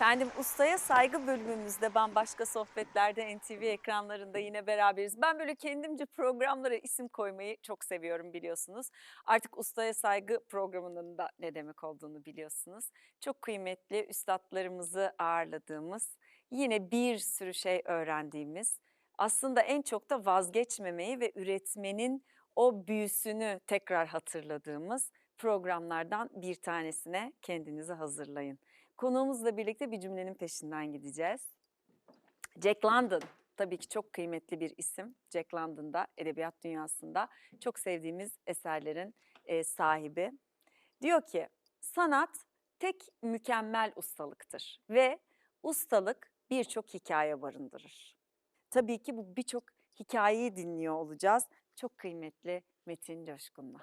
Efendim Ustaya Saygı bölümümüzde bambaşka sohbetlerde NTV ekranlarında yine beraberiz. Ben böyle kendimce programlara isim koymayı çok seviyorum biliyorsunuz. Artık Ustaya Saygı programının da ne demek olduğunu biliyorsunuz. Çok kıymetli üstadlarımızı ağırladığımız, yine bir sürü şey öğrendiğimiz, aslında en çok da vazgeçmemeyi ve üretmenin o büyüsünü tekrar hatırladığımız programlardan bir tanesine kendinizi hazırlayın. Konuğumuzla birlikte bir cümlenin peşinden gideceğiz. Jack London, tabii ki çok kıymetli bir isim. Jack London da edebiyat dünyasında çok sevdiğimiz eserlerin sahibi. Diyor ki, sanat tek mükemmel ustalıktır ve ustalık birçok hikaye barındırır. Tabii ki bu birçok hikayeyi dinliyor olacağız. Çok kıymetli Metin Coşkun'la.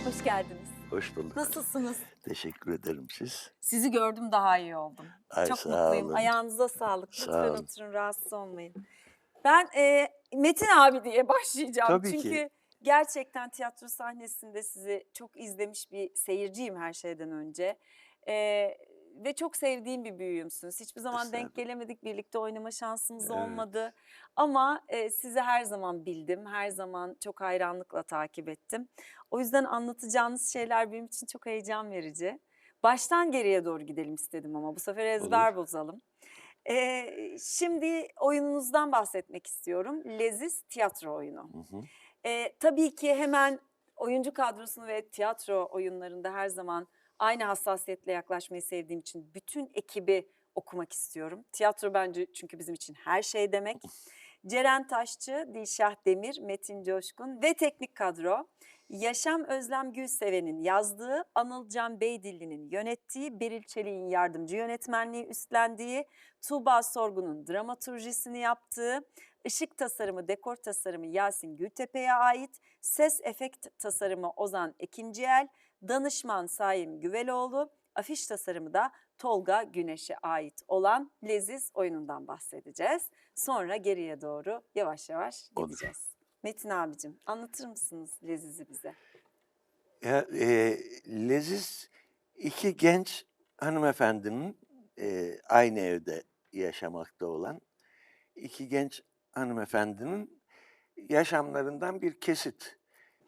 Hoş geldiniz. Hoş bulduk. Nasılsınız? Teşekkür ederim siz. Sizi gördüm, daha iyi oldum. Ay Çok sağ mutluyum. olun. Ayağınıza sağlık. Sağ Lütfen olun. oturun, rahatsız olmayın. Ben Metin abi diye başlayacağım. Tabii Çünkü ki. gerçekten tiyatro sahnesinde sizi çok izlemiş bir seyirciyim her şeyden önce. Ve çok sevdiğim bir büyüğümsünüz. Hiçbir zaman denk Estağfurullah. gelemedik, birlikte oynama şansımız Evet. olmadı. Ama sizi her zaman bildim, her zaman çok hayranlıkla takip ettim. O yüzden anlatacağınız şeyler benim için çok heyecan verici. Baştan geriye doğru gidelim istedim ama bu sefer ezber Olur. bozalım. Şimdi oyununuzdan bahsetmek istiyorum. Leziz tiyatro oyunu. Hı hı. Tabii ki hemen oyuncu kadrosunu ve tiyatro oyunlarında her zaman aynı hassasiyetle yaklaşmayı sevdiğim için bütün ekibi okumak istiyorum. Tiyatro bence çünkü bizim için her şey demek. Ceren Taşçı, Dilşah Demir, Metin Coşkun ve teknik kadro. Yaşam Özlem Gülseven'in yazdığı, Anıl Can Beydilli'nin yönettiği, Beril Çelik'in yardımcı yönetmenliği üstlendiği, Tuğba Sorgun'un dramaturjisini yaptığı, ışık tasarımı, dekor tasarımı Yasin Gültepe'ye ait, ses efekt tasarımı Ozan Ekinciel, danışman Saim Güveloğlu, afiş tasarımı da Tolga Güneş'e ait olan Leziz oyunundan bahsedeceğiz. Sonra geriye doğru yavaş yavaş Olur. gideceğiz. Metin abicim, anlatır mısınız Leziz'i bize? Ya, leziz iki genç hanımefendinin aynı evde yaşamakta olan iki genç hanımefendinin yaşamlarından bir kesit.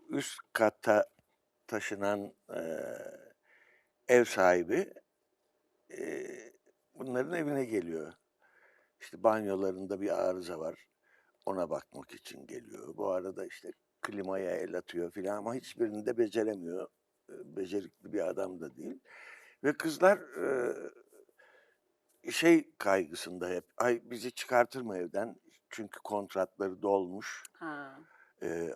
Üst kata taşınan ev sahibi bunların evine geliyor. İşte banyolarında bir arıza var. Ona bakmak için geliyor. Bu arada işte klimaya el atıyor filan ama hiçbirini de beceremiyor. Becerikli bir adam da değil. Ve kızlar şey kaygısında hep. Ay bizi çıkartır mı evden? Çünkü kontratları dolmuş. Ha.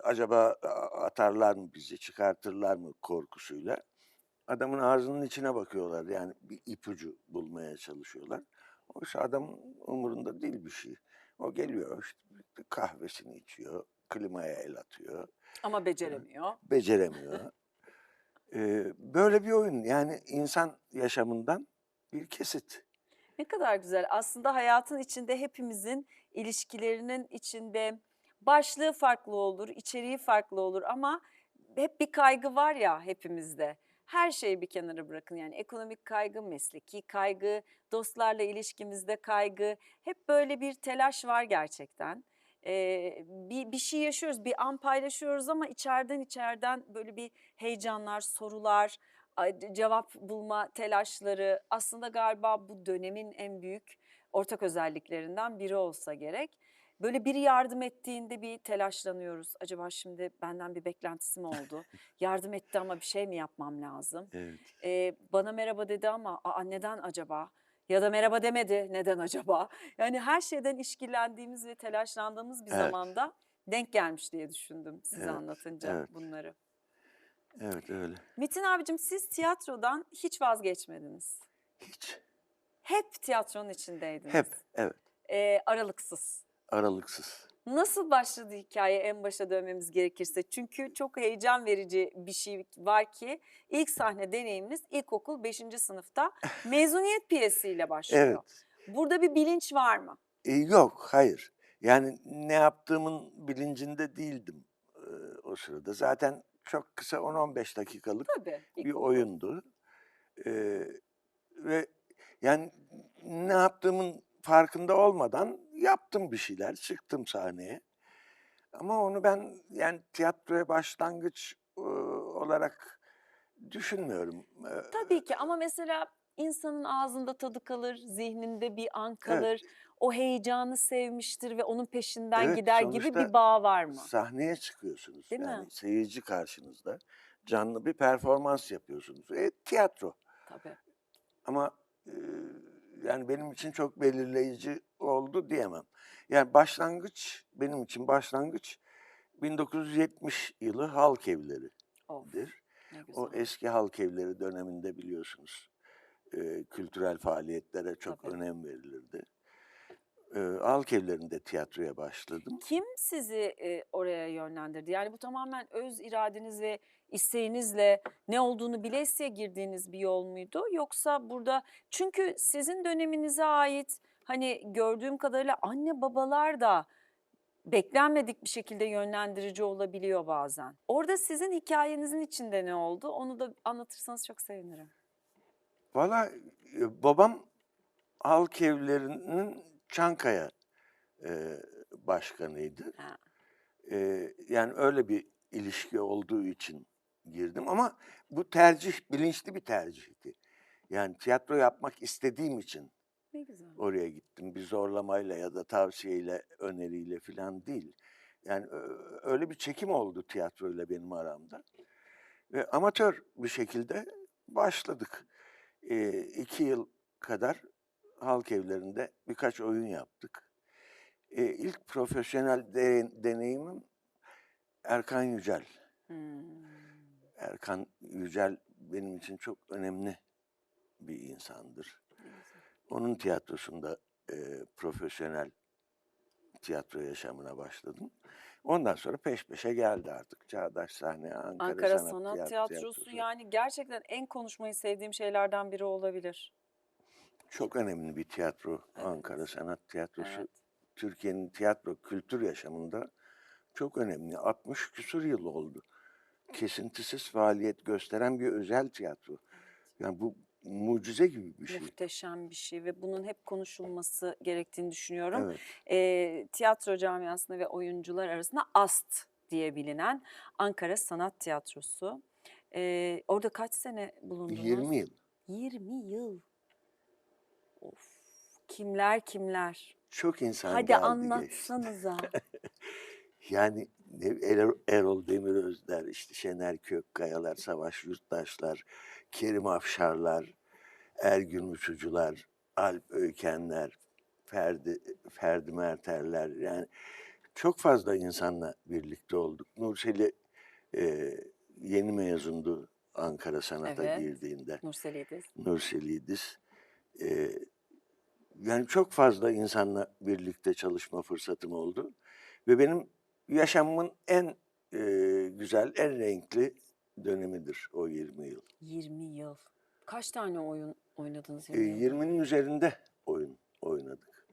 Acaba atarlar mı bizi, çıkartırlar mı korkusuyla. Adamın ağzının içine bakıyorlar. Yani bir ipucu bulmaya çalışıyorlar. Oysa adamın umurunda değil bir şey. O geliyor işte kahvesini içiyor, klimaya el atıyor, Ama beceremiyor. beceremiyor. Böyle bir oyun yani insan yaşamından bir kesit. Ne kadar güzel. Aslında hayatın içinde hepimizin ilişkilerinin içinde başlığı farklı olur, içeriği farklı olur ama hep bir kaygı var ya hepimizde. Her şeyi bir kenara bırakın yani ekonomik kaygı, mesleki kaygı, dostlarla ilişkimizde kaygı. Hep böyle bir telaş var gerçekten. Bir şey yaşıyoruz, bir an paylaşıyoruz ama içeriden böyle bir heyecanlar, sorular, cevap bulma telaşları aslında galiba bu dönemin en büyük ortak özelliklerinden biri olsa gerek. Böyle biri yardım ettiğinde bir telaşlanıyoruz. Acaba şimdi benden bir beklentisi mi oldu? Yardım etti ama bir şey mi yapmam lazım? Evet, Bana merhaba dedi ama neden acaba? Ya da merhaba demedi, neden acaba? Yani her şeyden işkillendiğimiz ve telaşlandığımız bir evet, zamanda denk gelmiş diye düşündüm size evet, anlatınca evet, bunları. evet öyle. Metin abicim siz tiyatrodan hiç vazgeçmediniz. Hiç, Hep tiyatronun içindeydiniz. hep, evet, Aralıksız. aralıksız. Nasıl başladı hikaye en başa dönmemiz gerekirse? Çünkü çok heyecan verici bir şey var ki ilk sahne deneyiminiz ilkokul 5. sınıfta mezuniyet piyesiyle başlıyor. Evet, Burada bir bilinç var mı? yok, hayır. Yani ne yaptığımın bilincinde değildim o sırada. Zaten çok kısa 10-15 dakikalık Tabii bir ilkokul. oyundu. Ve yani ne yaptığımın farkında olmadan yaptım bir şeyler, çıktım sahneye. Ama onu ben yani tiyatroya başlangıç olarak düşünmüyorum. Tabii ki ama mesela insanın ağzında tadı kalır, zihninde bir an Evet, kalır. O heyecanı sevmiştir ve onun peşinden evet, gider gibi sonuçta bir bağ var mı? sahneye çıkıyorsunuz. Değil mi? Yani seyirci karşınızda canlı bir performans yapıyorsunuz. Tiyatro. Tabii. Ama yani benim için çok belirleyici oldu diyemem. Yani başlangıç, benim için başlangıç 1970 yılı halk Of, evleridir. ne O güzel. eski halk evleri döneminde biliyorsunuz kültürel faaliyetlere çok Tabii. önem verilirdi. Halk evlerinde tiyatroya başladım. Kim sizi, oraya yönlendirdi? Yani bu tamamen öz iradeniz ve isteğinizle ne olduğunu bile isteye girdiğiniz bir yol muydu? Yoksa burada çünkü sizin döneminize ait, hani, gördüğüm kadarıyla anne babalar da beklenmedik bir şekilde yönlendirici olabiliyor bazen. Orada sizin hikâyenizin içinde ne oldu? Onu da anlatırsanız çok sevinirim. Valla babam halk evlerinin Çankaya başkanıydı. Ha, Yani öyle bir ilişki olduğu için girdim ama bu tercih bilinçli bir tercihti. Yani tiyatro yapmak istediğim için ne güzel. oraya gittim. Bir zorlamayla ya da tavsiyeyle, öneriyle filan değil. Yani öyle bir çekim oldu tiyatroyla benim aramda ve amatör bir şekilde başladık. 2 yıl kadar halk evlerinde birkaç oyun yaptık. İlk profesyonel deneyimim Erkan Yücel. Hımm. Erkan Yücel benim için çok önemli bir insandır. Ne güzel. Onun tiyatrosunda profesyonel tiyatro yaşamına başladım. Ondan sonra peş peşe geldi artık. Çağdaş Sahne, Ankara Ankara Sanat Sanat Tiyatrosu, Tiyatrosu. yani, gerçekten en konuşmayı sevdiğim şeylerden biri olabilir. Çok önemli bir tiyatro, Ankara Evet, Sanat Tiyatrosu. evet. Türkiye'nin tiyatro kültür yaşamında çok önemli. 60 küsur yıl oldu. Kesintisiz faaliyet gösteren bir özel tiyatro. Yani bu mucize gibi bir şey. Muhteşem bir şey ve bunun hep konuşulması gerektiğini düşünüyorum. Evet. Tiyatro camiasında ve oyuncular arasında AST diye bilinen Ankara Sanat Tiyatrosu. Orada kaç sene bulundunuz? 20 yıl. 20 yıl. Of! Kimler kimler? Çok insan Hadi geldi geçti. anlatsanıza. Yani Erol Demirözler, işte Şener Kökkayalar, Savaş Yurttaşlar, Kerim Afşarlar, Ergün Uçucular, Alp Öykenler, Ferdi Merterler, yani çok fazla insanla birlikte olduk. Nurseli yeni mezundu Ankara Sanat'a Evet, girdiğinde. Nursel İdiz. Nurselidis. Eee, Yani çok fazla insanla birlikte çalışma fırsatım oldu ve benim yaşamımın en güzel, en renkli dönemidir o 20 yıl. 20 yıl. Kaç tane oyun oynadınız 20 yılda? 20'nin üzerinde oyun oynadık.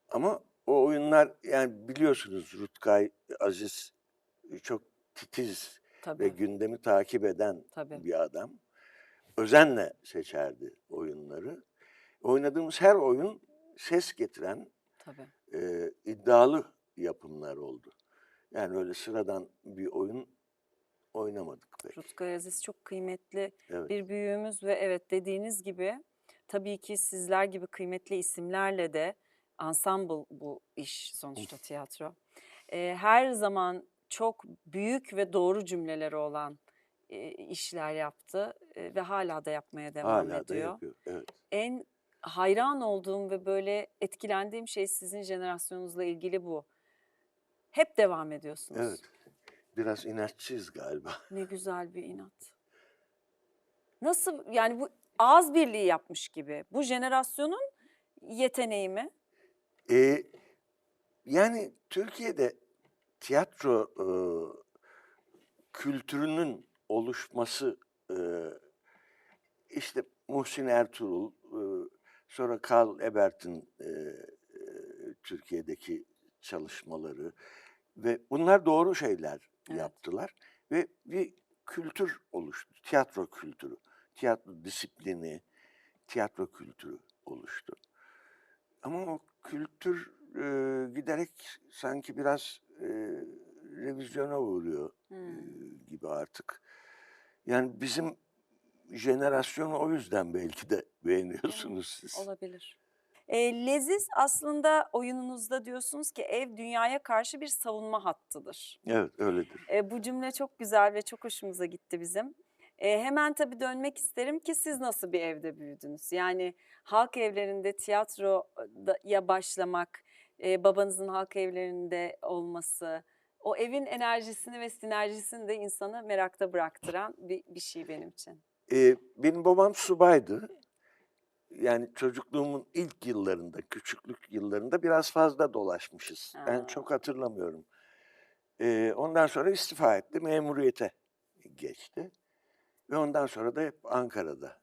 Ama o oyunlar, yani biliyorsunuz, Rutkay Aziz çok titiz ve Tabii, gündemi takip eden tabii, bir adam. Özenle seçerdi oyunları. Oynadığımız her oyun ses getiren tabii. iddialı yapımlar oldu. Yani öyle sıradan bir oyun oynamadık pek. Rutkay Aziz çok kıymetli Evet, bir büyüğümüz ve evet, dediğiniz gibi tabii ki sizler gibi kıymetli isimlerle de ensemble bu iş sonuçta tiyatro. Her zaman çok büyük ve doğru cümleleri olan, işler yaptı, ve hâlâ da yapmaya devam hala da ediyor. yapıyor. Evet, En hayran olduğum ve böyle etkilendiğim şey sizin jenerasyonunuzla ilgili bu. Hep devam evet. ediyorsunuz. Biraz inatçıyız galiba. Ne güzel bir inat. Nasıl yani bu ağız birliği yapmış gibi. Bu jenerasyonun yeteneği mi? Eee, Yani Türkiye'de tiyatro kültürünün oluşması, eee, işte Muhsin Ertuğrul, sonra Karl Ebert'in Türkiye'deki çalışmaları ve bunlar doğru şeyler Evet. yaptılar ve bir kültür oluştu, tiyatro kültürü. tiyatro disiplini, tiyatro kültürü oluştu. Ama o kültür giderek sanki biraz revizyona uğruyor gibi artık. Yani bizim jenerasyonu o yüzden belki de Değil mi? beğeniyorsunuz siz. Olabilir. Leziz aslında oyununuzda diyorsunuz ki ev dünyaya karşı bir savunma hattıdır. Evet, öyledir. Bu cümle çok güzel ve çok hoşumuza gitti bizim. Hemen tabii dönmek isterim ki siz nasıl bir evde büyüdünüz? Yani halk evlerinde tiyatroya başlamak, babanızın halk evlerinde olması, o evin enerjisini ve sinerjisini de insanı merakta bıraktıran bir şey benim için. Benim babam subaydı. Yani çocukluğumun ilk yıllarında, küçüklük yıllarında biraz fazla dolaşmışız. Ben A! çok hatırlamıyorum. Ondan sonra istifa etti, memuriyete geçti ve ondan sonra da hep Ankara'da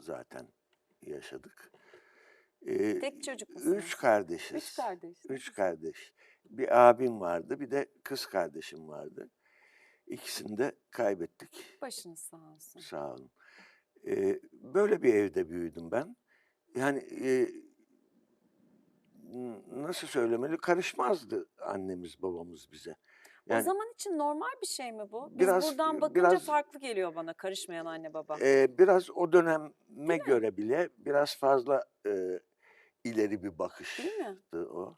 zaten yaşadık. Tek çocuk 3 musunuz? 3 kardeşiz. kardeş. Ne 3 güzel. kardeş. Bir abim vardı, bir de kız kardeşim vardı. İkisini de kaybettik. Başınız sağ olsun. Sağ olun. Böyle bir evde büyüdüm ben. Yani, nasıl söylemeli, karışmazdı annemiz babamız bize. O Yani zaman için normal bir şey mi bu? Biz biraz buradan bakınca biraz, farklı geliyor bana karışmayan anne baba. biraz o döneme Değil mi? göre bile biraz fazla, ileri bir Değil mi? bakıştı o.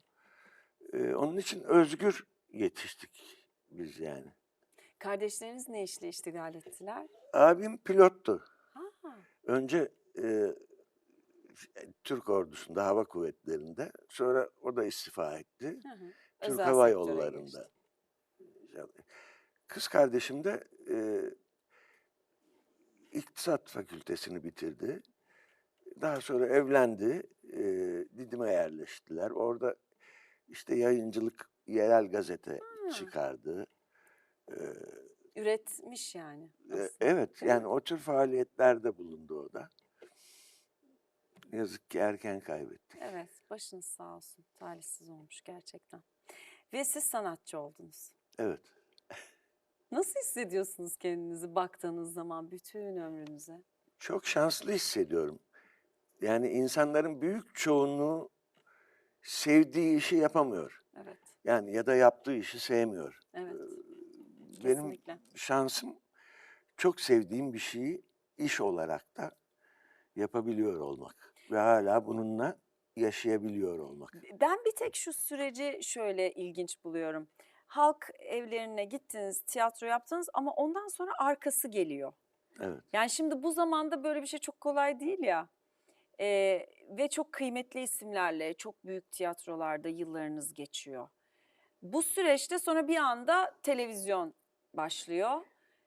Onun için özgür yetiştik biz yani. Kardeşleriniz ne işle iştigal ettiler? Abim pilottu. Ha, Önce, Türk Ordusu'nda, Hava Kuvvetleri'nde. Sonra o da istifa etti. hı hı. Türk Özel Hava sektöre geçti. Yolları'nda. Kız kardeşim de, İktisat Fakültesini bitirdi. Daha sonra evlendi. Didim'e yerleştiler. Orada, işte, yayıncılık, yerel gazete Ha, çıkardı. Eee, üretmiş yani aslında, evet, değil yani mi? o tür faaliyetlerde bulundu o da. Ne yazık ki erken kaybettik. Evet, başınız sağ olsun. Talihsiz olmuş gerçekten. Ve siz sanatçı oldunuz. Evet. Nasıl hissediyorsunuz kendinizi baktığınız zaman bütün ömrünüze? Çok şanslı hissediyorum. Yani insanların büyük çoğunluğu sevdiği işi yapamıyor. Evet, Yani ya da yaptığı işi sevmiyor. evet, Benim kesinlikle. şansım çok sevdiğim bir şeyi iş olarak da yapabiliyor olmak ve hala bununla yaşayabiliyor olmak. Ben bir tek şu süreci şöyle ilginç buluyorum. Halk evlerine gittiniz, tiyatro yaptınız ama ondan sonra arkası geliyor. Evet, Yani şimdi bu zamanda böyle bir şey çok kolay değil ya. Ve çok kıymetli isimlerle, çok büyük tiyatrolarda yıllarınız geçiyor. Bu süreçte sonra bir anda televizyon başlıyor.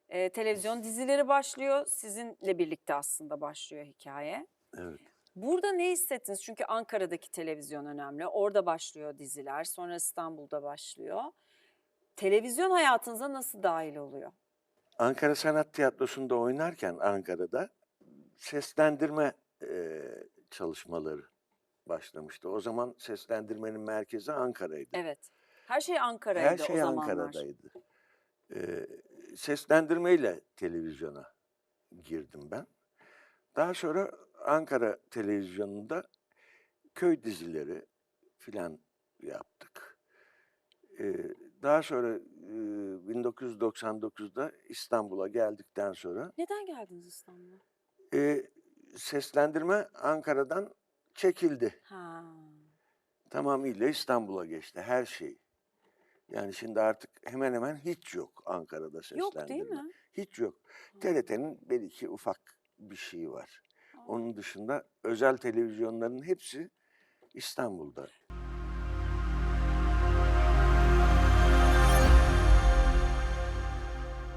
Televizyon dizileri başlıyor. Sizinle birlikte aslında başlıyor hikaye. evet. Burada ne hissettiniz? Çünkü Ankara'daki televizyon önemli. Orada başlıyor diziler, sonra İstanbul'da başlıyor. Televizyon hayatınıza nasıl dahil oluyor? Ankara Sanat Tiyatrosu'nda oynarken Ankara'da seslendirme çalışmaları başlamıştı. O zaman seslendirmenin merkezi Ankara'ydı. Evet. Her şey Her Ankara'ydı o şey zamanlar. Ankara'daydı. Eee, Seslendirmeyle televizyona girdim ben. Daha sonra Ankara televizyonunda köy dizileri filan yaptık. Daha sonra 1999'da İstanbul'a geldikten sonra Neden geldiniz İstanbul'a? eee, seslendirme Ankara'dan çekildi. Ha. Tamamıyla İstanbul'a geçti her şey. Yani şimdi artık hemen hemen hiç yok Ankara'da Yok değil seslendirme. mi? Hiç yok. Ha. TRT'nin belki ufak bir şeyi var. A! Onun dışında özel televizyonların hepsi İstanbul'da.